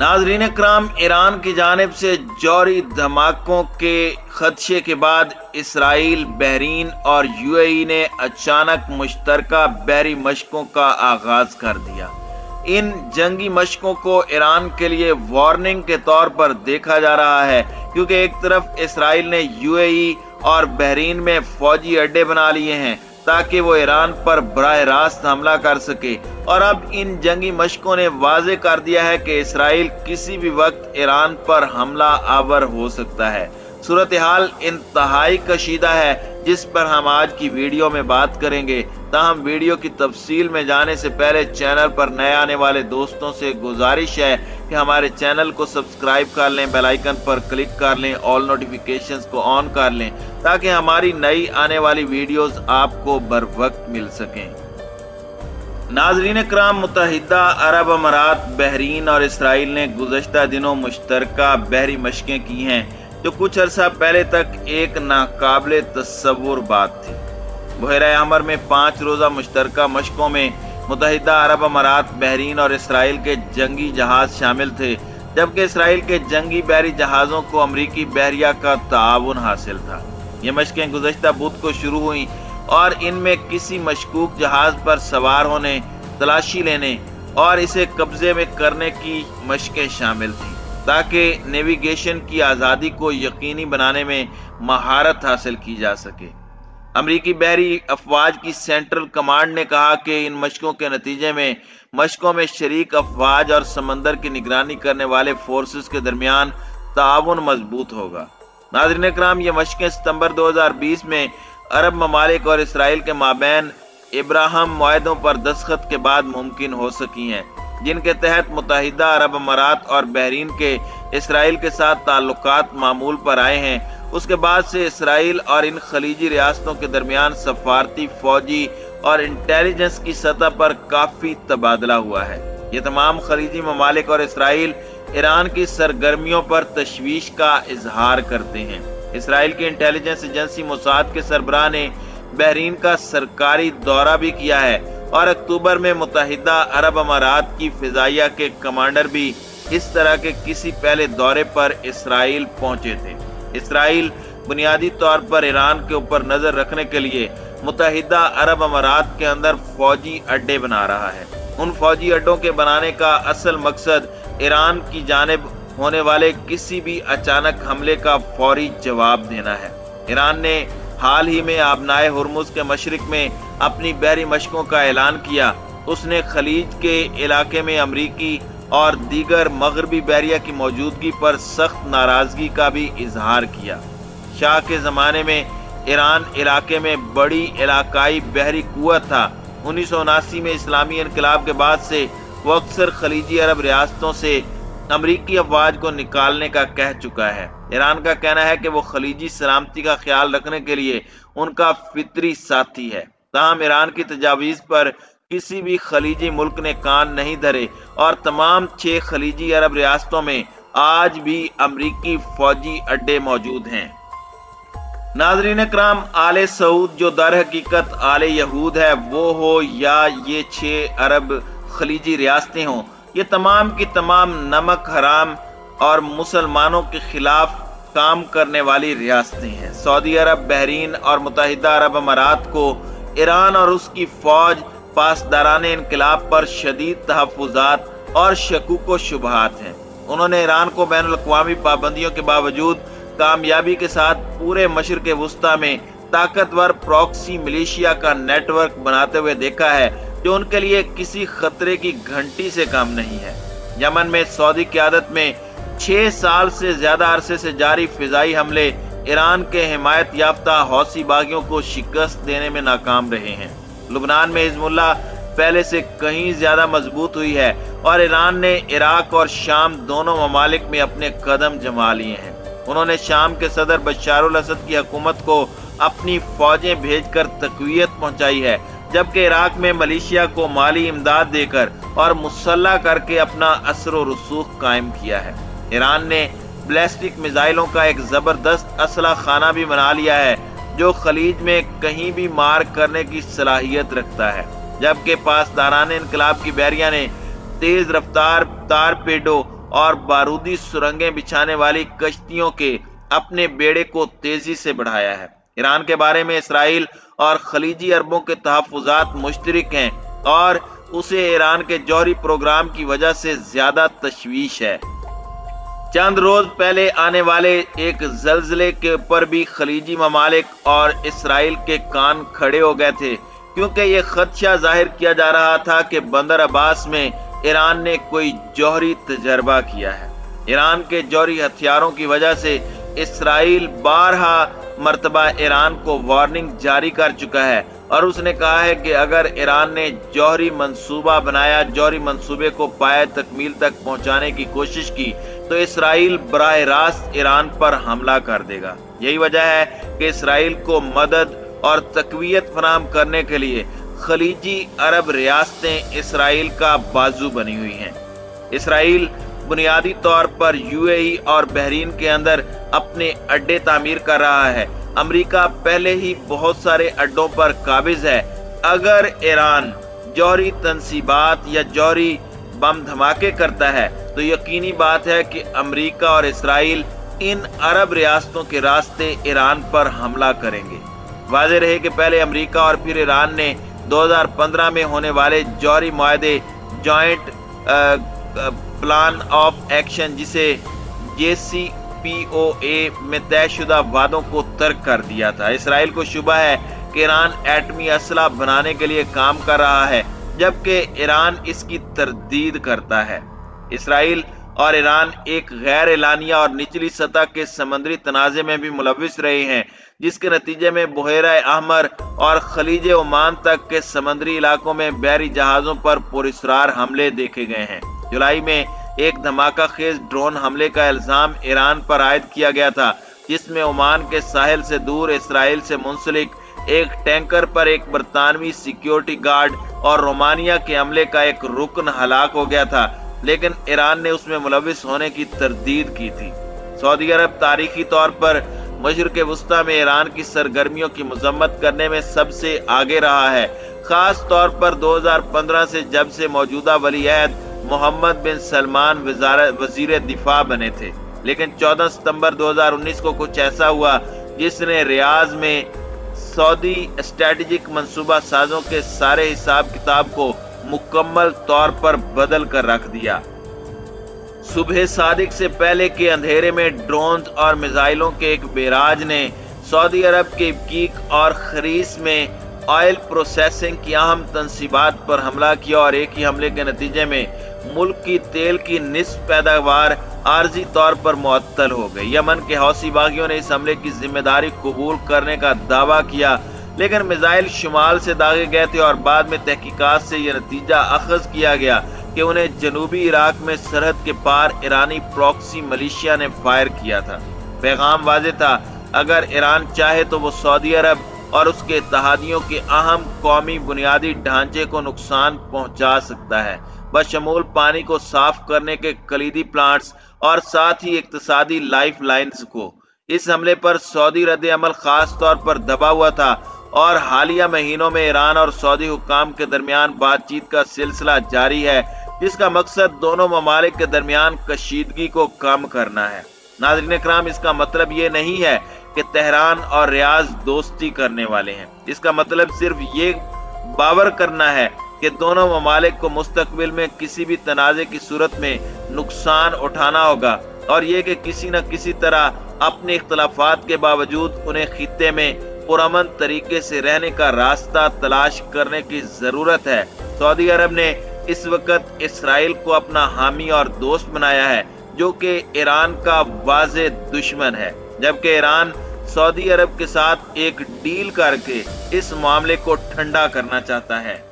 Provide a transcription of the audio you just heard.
नाज़रीन इकराम, ईरान की जानिब से जौहरी धमाकों के खदशे के बाद इसराइल, बहरीन और यूएई ने अचानक मुश्तरका बहरी मशकों का आगाज कर दिया। इन जंगी मशकों को ईरान के लिए वार्निंग के तौर पर देखा जा रहा है, क्योंकि एक तरफ इसराइल ने यूएई और बहरीन में फौजी अड्डे बना लिए हैं ताकि वो ईरान पर बराह रास्त हमला कर सके, और अब इन जंगी मशकों ने वाज़े कर दिया है कि इसराइल किसी भी वक्त ईरान पर हमला आवर हो सकता है। सूरत हाल इंतहाई कशीदा है, जिस पर हम आज की वीडियो में बात करेंगे। ताहम वीडियो की तफसील में जाने से पहले चैनल पर नए आने वाले दोस्तों से गुजारिश है कि हमारे चैनल को सब्सक्राइब कर लें, बेल आइकन पर क्लिक कर लें, ऑल नोटिफिकेशंस को ऑन कर लें, ताकि हमारी नई आने वाली वीडियोस आपको बर वक्त मिल सकें। नाज़रीन इकराम, मुत्तहिदा अरब अमारात, बहरीन और इसराइल ने गुज़श्ता दिनों मुश्तरका बहरी मशकें की हैं, जो कुछ अरसा पहले तक एक नाकाबिले तस्वुर बात थी। बहरा अहमर में 5 रोज़ा मुश्तरका मशकों में मुत्तहिदा अरब अमारात, बहरीन और इसराइल के जंगी जहाज शामिल थे, जबकि इसराइल के जंगी बहरी जहाज़ों को अमरीकी बहरिया का ताआवुन हासिल था। ये मशकें गुज़श्ता बुध को शुरू हुई और इनमें किसी मशकूक जहाज पर सवार होने, तलाशी लेने और इसे कब्जे में करने की मशकें शामिल थीं, ताकि नेविगेशन की आज़ादी को यकीनी बनाने में महारत हासिल की जा सके। अमरीकी बहरी अफवाज की सेंट्रल कमांड ने कहा कि इन मशकों के नतीजे में मशकों में शरीक अफवाज और समंदर की निगरानी करने वाले फोर्सेस के दरमियान ताआवुन मजबूत होगा। नाज़रीन इकराम, ये मशकें सितंबर 2020 में अरब ममालिक और इसराइल के माबैन इब्राहिम मुआहदों पर दस्तखत के बाद मुमकिन हो सकी हैं, जिनके तहत मुत्तहिदा अरब अमारात और बहरीन के इसराइल के साथ ताल्लुकात मामूल पर आए हैं। उसके बाद से इसराइल और इन खलीजी रियासतों के दरमियान सफारती, फौजी और इंटेलिजेंस की सतह पर काफी तबादला हुआ है। ये तमाम खलीजी ममालिक और इसराइल ईरान की सरगर्मियों पर तशवीश का इजहार करते हैं। इसराइल की इंटेलिजेंस एजेंसी मोसाद के सरबराह ने बहरीन का सरकारी दौरा भी किया है, और अक्टूबर में मुत्तहिदा अरब अमारात की फिजाइया के कमांडर भी इस तरह के किसी पहले दौरे पर इसराइल पहुंचे थे। इसराइल बुनियादी तौर पर ईरान के ऊपर नजर रखने के लिए मुत्तहिदा अरब अमारात के अंदर फौजी अड्डे बना रहा है। उन फौजी अड्डों के बनाने का असल मकसद ईरान की जानिब होने वाले किसी भी अचानक हमले का फौरी जवाब देना है। ईरान ने हाल ही में आबनाए हुर्मुज के मशरिक में अपनी बहरी मशकों का ऐलान किया। उसने खलीज के इलाके में अमरीकी और दीगर मगरबी बहरिया की मौजूदगी पर सख्त नाराजगी का भी इजहार किया। शाह के जमाने में ईरान इलाके में बड़ी इलाकाई बहरी कुव्वत था। 1979 में इस्लामी इनकलाब के बाद से वो अक्सर खलीजी अरब रियासतों से अमरीकी अफवाज को निकालने का कह चुका है। ईरान का कहना है कि वो खलीजी सलामती का ख्याल रखने के लिए उनका फितरी साथी है। ताहम ईरान की तजावीज़ पर किसी भी खलीजी मुल्क ने कान नहीं धरे, और तमाम 6 खलीजी अरब रियासतों में आज भी अमरीकी फौजी अड्डे मौजूद हैं। नाज़रीन इकराम, आले सऊद जो दर हकीकत आले यहूद है, वो हो या ये 6 अरब खलीजी रियासतें हों, ये तमाम की तमाम नमक हराम और मुसलमानों के खिलाफ काम करने वाली रियासतें हैं। सऊदी अरब, बहरीन और मुत्तहिदा अरब अमारात को ईरान और उसकी फौज पासदाराने इनकलाब पर शदीद तहफ़्फ़ुज़ात और शकूक व शुबहात हैं। उन्होंने ईरान को बैनुल अक़वामी पाबंदियों के बावजूद कामयाबी के साथ पूरे मशरिक़ वुस्ता में ताकतवर प्रॉक्सी मिलिशिया का नेटवर्क बनाते हुए देखा है, जो उनके लिए किसी खतरे की घंटी से कम नहीं है। यमन में सऊदी क़यादत में 6 साल से ज्यादा अरसे से जारी फिजाई हमले ईरान के हिमायत याफ्ता हौसी बागियों को शिकस्त देने में नाकाम रहे हैं। लुबनान में हिज़्बुल्लाह पहले से कहीं ज्यादा मजबूत हुई है, और ईरान ने इराक और शाम दोनों ममालिक में अपने कदम जमा लिए हैं। उन्होंने शाम के सदर बशारुल असद की हुकूमत को अपनी फौजें भेजकर तक़वियत पहुंचाई है, जबकि इराक में मलेशिया को माली इमदाद देकर और मुसल्लह करके अपना असर व रसूख कायम किया है। ईरान ने बैलिस्टिक मिसाइलों का एक जबरदस्त असला खाना भी बना लिया है, जो खलीज में कहीं भी मार करने की सलाहियत रखता है, जबकि पासदाराने इनकलाब की बहरिया ने तेज रफ्तार टारपेडो और बारूदी सुरंगें बिछाने वाली कश्तियों के अपने बेड़े को तेजी से बढ़ाया है। ईरान के बारे में इसराइल और खलीजी अरबों के तहफ्फुज़ात मुश्तरक हैं और उसे ईरान के जौहरी प्रोग्राम की वजह से ज्यादा तशवीश है। चंद रोज पहले आने वाले एक जल्जले के ऊपर भी खलीजी ममालिक और इसराइल के कान खड़े हो गए थे, क्योंकि ये खदशा जाहिर किया जा रहा था कि बंदर अब्बास में ईरान ने कोई जौहरी तजर्बा किया है। ईरान के जौहरी हथियारों की वजह से इसराइल बारहा मर्तबा ईरान को वार्निंग जारी कर चुका है और उसने कहा है कि अगर ईरान ने जौहरी मंसूबा बनाया, जौहरी मंसूबे को पाए तकमील तक पहुंचाने की कोशिश की, तो इसराइल बराह रास्त ईरान पर हमला कर देगा। यही वजह है कि इसराइल को मदद और तकवीयत फराहम करने के लिए खलीजी अरब रियासतें इसराइल का बाजू बनी हुई हैं। इसराइल बुनियादी तौर पर यूएई और बहरीन के अंदर अपने अड्डे तामीर कर रहा है। अमेरिका पहले ही बहुत सारे अड्डों पर काबिज है। अगर ईरान जौहरी तंसीबात या जौहरी बम धमाके करता है तो यकीनी बात है कि अमेरिका और इसराइल इन अरब रियासतों के रास्ते ईरान पर हमला करेंगे। वाज़ेह रहे कि पहले अमेरिका और फिर ईरान ने 2015 में होने वाले जौहरी मुआहदे जॉइंट प्लान ऑफ एक्शन जिसे JCPOA में तयशुदा वादों को तर्क कर दिया था। इसराइल को शुबा है कि ईरान एटमी असला बनाने के लिए काम कर रहा है, जबकि ईरान इसकी तरदीद करता है। इसराइल और ईरान एक गैर एलानिया और निचली सतह के समंदरी तनाज़े में भी मुलविस रहे हैं, जिसके नतीजे में बुहेरा अहमर और खलीज ओमान तक के समंदरी इलाकों में बहरी जहाजों पर पुरस्रार हमले देखे गए हैं। जुलाई में एक धमाका खेज ड्रोन हमले का इल्जाम ईरान पर आयद किया गया था, जिसमें ओमान के साहिल से दूर इसराइल से मुंसलिक एक टैंकर पर एक बरतानवी सिक्योरिटी गार्ड और रोमानिया के हमले का एक रुकन हलाक हो गया था, लेकिन ईरान ने उसमें मुलविस होने की तरदीद की थी। सऊदी अरब तारीखी तौर पर मशरिक़ वस्ता में ईरान की सरगर्मियों की मजम्मत करने में सबसे आगे रहा है, खास तौर पर 2015 से, जब से मौजूदा वली अहद मोहम्मद बिन सलमान वजीर दिफा बने थे। लेकिन 14 सितंबर 2019 को कुछ ऐसा हुआ जिसने रियाज में सऊदी स्ट्रेटेजिक मंसूबा साजों के सारे हिसाब किताब को मुकम्मल तौर पर बदल कर रख दिया। सुबह सादिक से पहले के अंधेरे में ड्रोन्स और मिसाइलों के एक बेराज ने सऊदी अरब के इब्कीक और खरीस में ऑयल प्रोसेसिंग की अहम तंसीबात पर हमला किया और एक ही हमले के नतीजे में मुल्क की तेल की निस्फ पैदावार आर्जी तौर पर मुअत्तल हो गई। यमन के हौसी बागियों ने इस हमले की जिम्मेदारी कबूल करने का दावा किया, लेकिन मिसाइल शुमाल से दागे गए थे और बाद में तहकीकात से यह नतीजा अखज़ किया गया कि उन्हें जनूबी इराक में सरहद के पार ईरानी प्रॉक्सी मलेशिया ने फायर किया था। पैगाम वाज़ेह था, अगर ईरान चाहे तो वो सऊदी अरब और उसके इत्तेहादियों के अहम कौमी बुनियादी ढांचे को नुकसान पहुंचा सकता है, बशमूल पानी को साफ करने के कलीदी प्लांट्स और साथ ही इक्तिसादी लाइफ लाइन्स को। इस हमले पर सऊदी रद्द अमल खास तौर पर दबा हुआ था और हालिया महीनों में ईरान और सऊदी हुक्काम के दरमियान बातचीत का सिलसिला जारी है, जिसका मकसद दोनों ममालिक के दरमियान कशीदगी को कम करना है। नाज़रीन इकराम, इसका मतलब ये नहीं है कि तेहरान और रियाज दोस्ती करने वाले हैं। इसका मतलब सिर्फ ये बावर करना है कि दोनों ममालिक को मुस्तकबिल में किसी भी तनाज़े की सूरत में नुकसान उठाना होगा और ये कि किसी न किसी तरह अपने इख्तलाफात के बावजूद उन्हें खित्ते में पुरअमन तरीके से रहने का रास्ता तलाश करने की जरूरत है। सऊदी अरब ने इस वक्त इसराइल को अपना हामी और दोस्त बनाया है, जो कि ईरान का वाज़ेह दुश्मन है, जबकि ईरान सऊदी अरब के साथ एक डील करके इस मामले को ठंडा करना चाहता है।